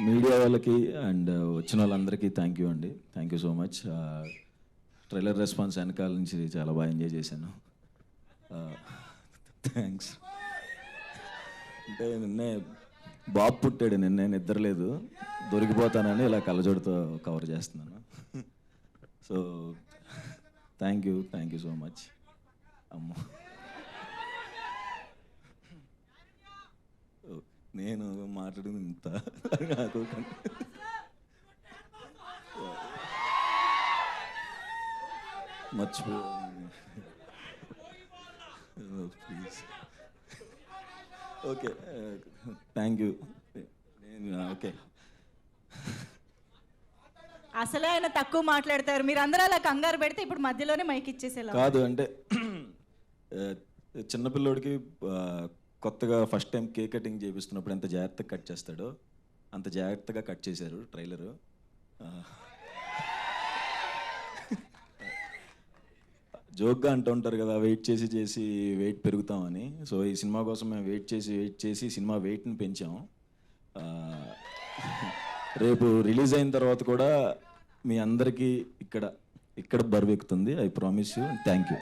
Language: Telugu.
మీడియా వాళ్ళకి అండ్ వచ్చిన వాళ్ళందరికీ థ్యాంక్ యూ అండి. Thank you so much. Trailer response వెనకాల నుంచి చాలా బాగా ఎంజాయ్ చేశాను. థ్యాంక్స్. అంటే నిన్నే బాబు పుట్టాడు, నిన్నే నిద్రలేదు, దొరికిపోతానని ఇలా కళ్ళజోడుతో కవర్ చేస్తున్నాను. So thank you so much. అమ్మ, నేను మాట్లాడింది ఇంత నాకు మర్చిపో please. Okay, thank you. Okay, అసలే ఆయన తక్కువ మాట్లాడతారు, మీరు అందరూ అలా కంగారు పెడితే ఇప్పుడు మధ్యలోనే మైక్ ఇచ్చేసేలా. కాదు అంటే చిన్నపిల్లోడికి కొత్తగా ఫస్ట్ టైం కేక్ కటింగ్ చేపిస్తున్నప్పుడు ఎంత జాగ్రత్తగా కట్ చేస్తాడో అంత జాగ్రత్తగా కట్ చేశారు ట్రైలరు. జోక్గా అంటూ ఉంటారు కదా, వెయిట్ చేసి వెయిట్ పెరుగుతామని. సో ఈ సినిమా కోసం మేము వెయిట్ చేసి సినిమా వెయిట్ని పెంచాము. రేపు రిలీజ్ అయిన తర్వాత కూడా మీ అందరికీ ఇక్కడ బరువెక్కుతుంది. I promise you. Thank you.